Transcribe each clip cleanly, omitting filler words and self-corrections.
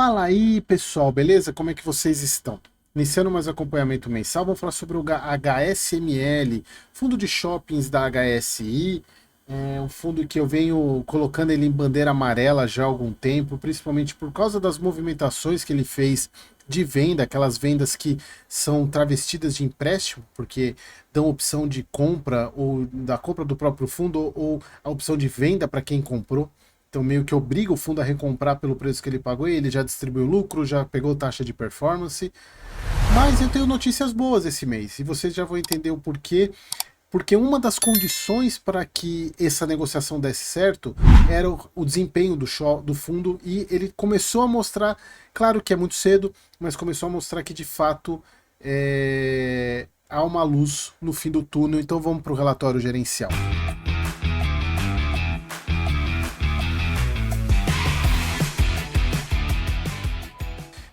Fala aí, pessoal, beleza? Como é que vocês estão? Iniciando mais acompanhamento mensal, vamos falar sobre o HSML, fundo de shoppings da HSI, um fundo que eu venho colocando ele em bandeira amarela já há algum tempo, principalmente por causa das movimentações que ele fez de venda, aquelas vendas que são travestidas de empréstimo, porque dão opção de compra ou da compra do próprio fundo ou a opção de venda para quem comprou. Então meio que obriga o fundo a recomprar pelo preço que ele pagou e ele já distribuiu lucro, já pegou taxa de performance. Mas eu tenho notícias boas esse mês e vocês já vão entender o porquê. Porque uma das condições para que essa negociação desse certo era o desempenho do fundo e ele começou a mostrar, claro que é muito cedo, mas começou a mostrar que de fato há uma luz no fim do túnel. Então vamos para o relatório gerencial.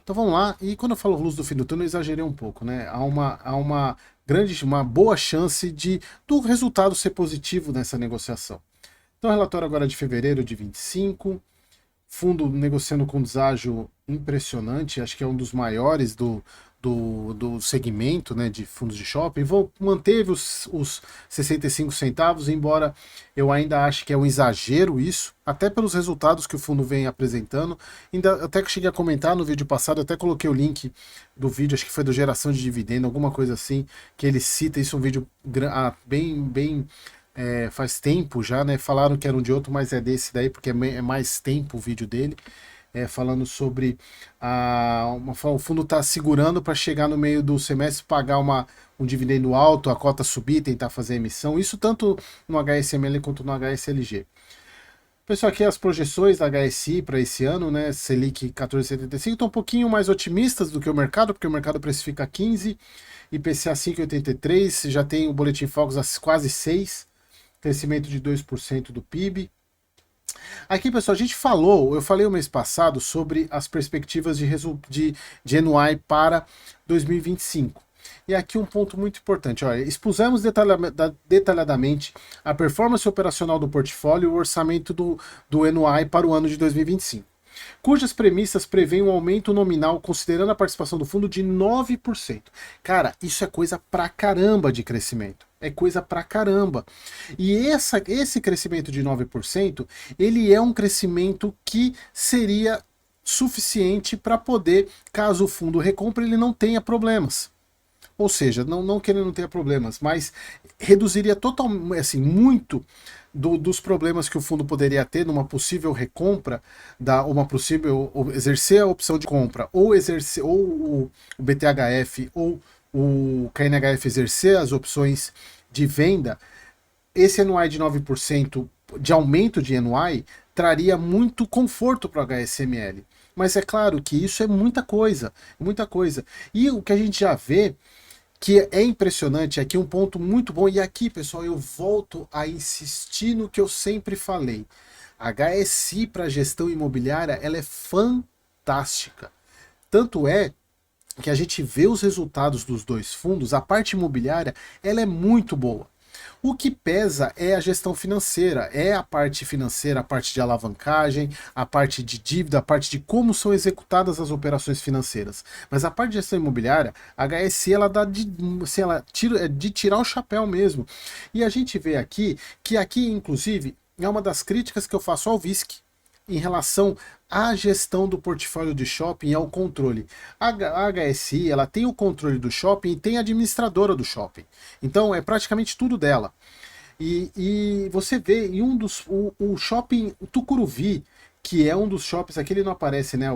Então vamos lá, e quando eu falo luz do fim do túnel, eu exagerei um pouco, né? Há uma grande, uma boa chance do resultado ser positivo nessa negociação. Então, relatório agora de fevereiro de 25, fundo negociando com deságio impressionante, acho que é um dos maiores do segmento, né, de fundos de shopping. Manteve os 65 centavos, embora eu ainda ache que é um exagero isso, até pelos resultados que o fundo vem apresentando. Ainda até que cheguei a comentar no vídeo passado, até coloquei o link do vídeo, acho que foi do Geração de Dividendo, alguma coisa assim, que ele cita isso, um vídeo bem faz tempo já, né? Falaram que era um de outro, mas é desse daí, porque é mais tempo o vídeo dele. Falando sobre o fundo está segurando para chegar no meio do semestre, pagar um dividendo alto, a cota subir, tentar fazer emissão. Isso tanto no HSML quanto no HSLG. Pessoal, aqui as projeções da HSI para esse ano, né? Selic 14,75, estão um pouquinho mais otimistas do que o mercado, porque o mercado precifica 15, IPCA 5,83, já tem o Boletim Focus a quase 6, crescimento de 2% do PIB. Aqui, pessoal, eu falei o mês passado sobre as perspectivas de NY para 2025. E aqui um ponto muito importante, olha, expusemos detalhadamente a performance operacional do portfólio e o orçamento do NY para o ano de 2025, cujas premissas prevêem um aumento nominal considerando a participação do fundo de 9%. Cara, isso é coisa pra caramba de crescimento. É coisa pra caramba. E esse crescimento de 9%, ele é um crescimento que seria suficiente para poder, caso o fundo recompre, ele não tenha problemas. Ou seja, não que ele não tenha problemas, mas reduziria totalmente, assim, muito dos problemas que o fundo poderia ter numa possível recompra, ou exercer a opção de compra, ou exercer ou o BTHF ou o KNHF exercer as opções de venda. Esse NY de 9% de aumento de NY traria muito conforto para o HSML. Mas é claro que isso é muita coisa, muita coisa. E o que a gente já vê que é impressionante, aqui um ponto muito bom, e aqui, pessoal, eu volto a insistir no que eu sempre falei. A HSI para gestão imobiliária, ela é fantástica. Tanto é que a gente vê os resultados dos dois fundos, a parte imobiliária, ela é muito boa. O que pesa é a gestão financeira, é a parte financeira, a parte de alavancagem, a parte de dívida, a parte de como são executadas as operações financeiras. Mas a parte de gestão imobiliária, a HSI, ela dá de tirar o chapéu mesmo. E a gente vê aqui, que aqui, inclusive, é uma das críticas que eu faço ao VISC, em relação à gestão do portfólio de shopping e ao controle. A HSI, ela tem o controle do shopping e tem a administradora do shopping. Então é praticamente tudo dela. E você vê em o shopping Tucuruvi, que é um dos shoppings, aqui ele não aparece, né?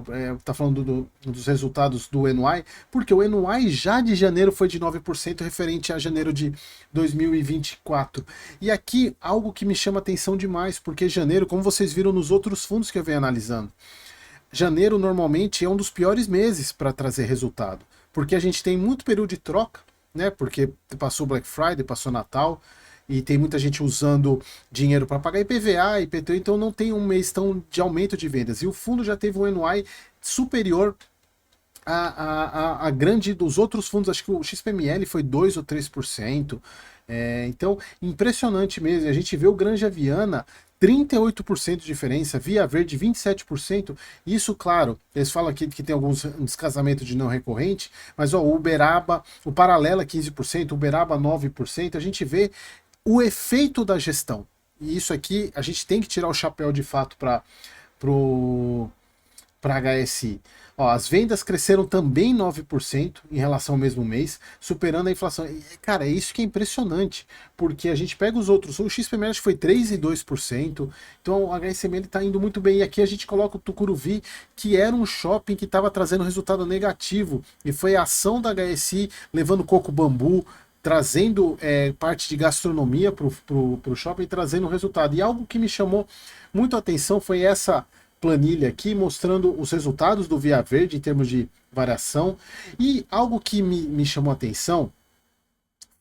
Tá falando dos resultados do NY, porque o NY já de janeiro foi de 9% referente a janeiro de 2024. E aqui, algo que me chama atenção demais, porque janeiro, como vocês viram nos outros fundos que eu venho analisando, janeiro normalmente é um dos piores meses para trazer resultado, porque a gente tem muito período de troca, né? Porque passou Black Friday, passou Natal, e tem muita gente usando dinheiro para pagar IPVA, IPTU, então não tem um mês tão de aumento de vendas. E o fundo já teve um NY superior a grande dos outros fundos, acho que o XPML foi 2 ou 3%. Então, impressionante mesmo. A gente vê o Granja Viana 38% de diferença, Via Verde 27%. Isso, claro, eles falam aqui que tem alguns descasamento de não recorrente, mas ó, o Uberaba, o Paralela 15%, o Uberaba 9%, a gente vê o efeito da gestão. E isso aqui a gente tem que tirar o chapéu de fato para HSI. Ó, as vendas cresceram também 9% em relação ao mesmo mês, superando a inflação. E, cara, é isso que é impressionante, porque a gente pega os outros, o XPML foi 3,2%, então o HSML está indo muito bem. E aqui a gente coloca o Tucuruvi, que era um shopping que estava trazendo resultado negativo, e foi a ação da HSI levando coco bambu, trazendo parte de gastronomia para o shopping, trazendo resultado. E algo que me chamou muito a atenção foi essa planilha aqui mostrando os resultados do Via Verde em termos de variação. E algo que me chamou a atenção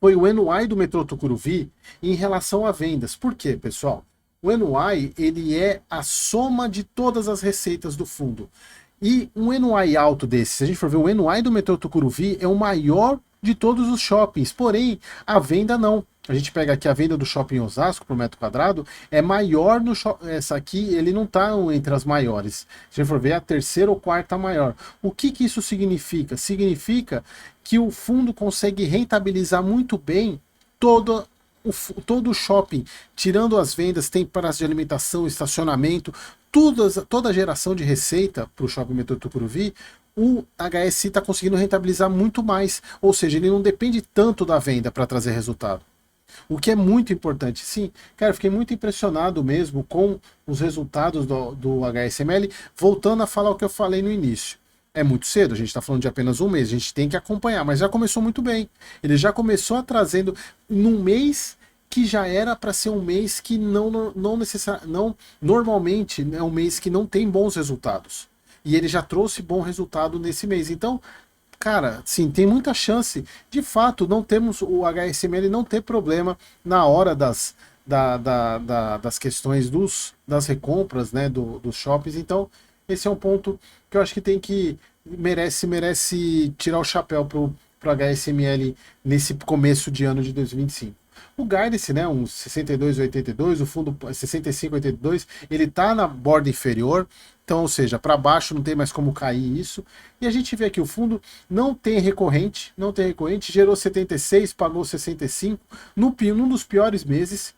foi o NY do metrô Tucuruvi em relação a vendas. Por quê, pessoal? O NY ele é a soma de todas as receitas do fundo. E um NY alto desse, se a gente for ver o NY do metrô Tucuruvi, é o maior de todos os shoppings, porém a venda não. A gente pega aqui a venda do shopping Osasco por metro quadrado, é maior no shopping. Essa aqui ele não está entre as maiores. Se a gente for ver, é a terceira ou quarta maior. O que isso significa? Significa que o fundo consegue rentabilizar muito bem todo o shopping, tirando as vendas, tem praça de alimentação, estacionamento, toda a geração de receita para o shopping metrô Tucuruvi. O HSI está conseguindo rentabilizar muito mais, ou seja, ele não depende tanto da venda para trazer resultado. O que é muito importante. Sim, cara, eu fiquei muito impressionado mesmo com os resultados do HSML, voltando a falar o que eu falei no início. É muito cedo, a gente está falando de apenas um mês, a gente tem que acompanhar, mas já começou muito bem. Ele já começou trazendo num mês que já era para ser um mês que não normalmente é um mês que não tem bons resultados. E ele já trouxe bom resultado nesse mês. Então, cara, sim, tem muita chance. De fato, não temos o HSML não ter problema na hora das questões das recompras, né, dos shoppings. Então, esse é um ponto que eu acho que merece tirar o chapéu pro HSML nesse começo de ano de 2025. O Guidance, né, um 62,82, o fundo 65,82, ele tá na borda inferior, então, ou seja, para baixo não tem mais como cair isso. E a gente vê aqui o fundo não tem recorrente, gerou 76, pagou 65 num dos piores meses.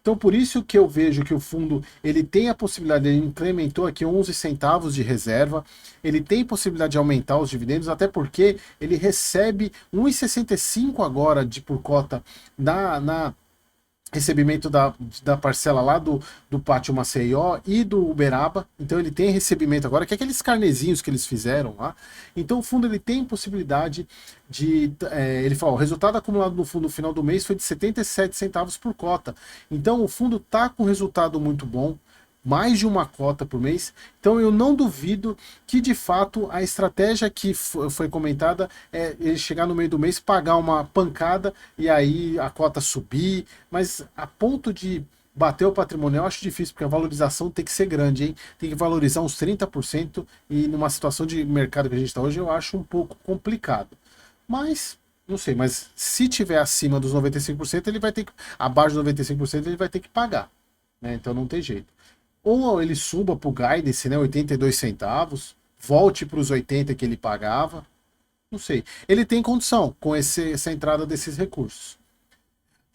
Então, por isso que eu vejo que o fundo ele tem a possibilidade, ele incrementou aqui 11 centavos de reserva, ele tem possibilidade de aumentar os dividendos, até porque ele recebe 1,65 agora por cota na recebimento da parcela lá do Pátio Maceió e do Uberaba. Então ele tem recebimento agora, que é aqueles carnezinhos que eles fizeram lá. Então o fundo ele tem possibilidade de... ele falou, o resultado acumulado no fundo no final do mês foi de 77 centavos por cota. Então o fundo está com resultado muito bom, mais de uma cota por mês. Então eu não duvido que de fato a estratégia que foi comentada é ele chegar no meio do mês, pagar uma pancada e aí a cota subir, mas a ponto de bater o patrimônio eu acho difícil, porque a valorização tem que ser grande, hein? Tem que valorizar uns 30% e numa situação de mercado que a gente está hoje eu acho um pouco complicado. Mas não sei, mas se tiver acima dos 95%, ele vai ter que, abaixo dos 95% ele vai ter que pagar, né? Então não tem jeito. Ou ele suba para o guidance, né, 82 centavos, volte para os 80 que ele pagava, não sei. Ele tem condição com essa entrada desses recursos.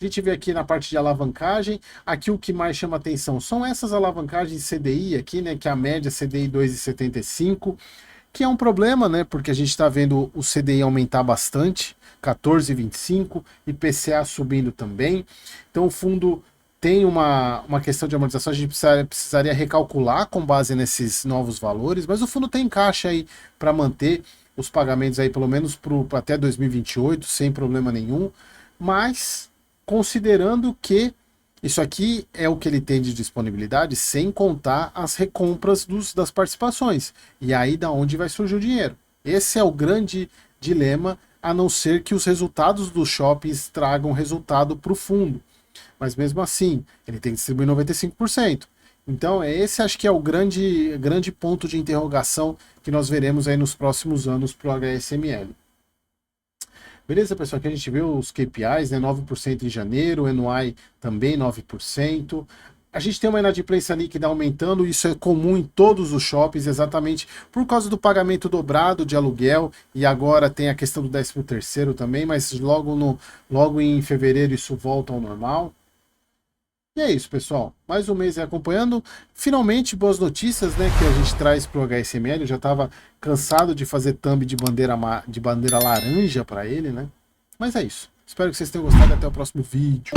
A gente vê aqui na parte de alavancagem, aqui o que mais chama atenção são essas alavancagens CDI aqui, né, que a média CDI 2,75, que é um problema, né, porque a gente está vendo o CDI aumentar bastante, 14,25, IPCA subindo também, então o fundo tem uma questão de amortização, a gente precisaria recalcular com base nesses novos valores, mas o fundo tem caixa aí para manter os pagamentos aí pelo menos até 2028, sem problema nenhum, mas considerando que isso aqui é o que ele tem de disponibilidade, sem contar as recompras das participações, e aí da onde vai surgir o dinheiro. Esse é o grande dilema, a não ser que os resultados dos shoppings tragam resultado para o fundo. Mas mesmo assim, ele tem que distribuir 95%. Então, esse acho que é o grande ponto de interrogação que nós veremos aí nos próximos anos para o HSML. Beleza, pessoal? Aqui a gente vê os KPIs, né? 9% em janeiro, o NY também 9%. A gente tem uma inadimplência líquida aumentando, isso é comum em todos os shoppings, exatamente por causa do pagamento dobrado de aluguel, e agora tem a questão do 13º também, mas logo em fevereiro isso volta ao normal. E é isso, pessoal. Mais um mês aí acompanhando. Finalmente, boas notícias, né, que a gente traz para o HSML. Eu já estava cansado de fazer thumb de bandeira laranja para ele, né? Mas é isso. Espero que vocês tenham gostado. Até o próximo vídeo.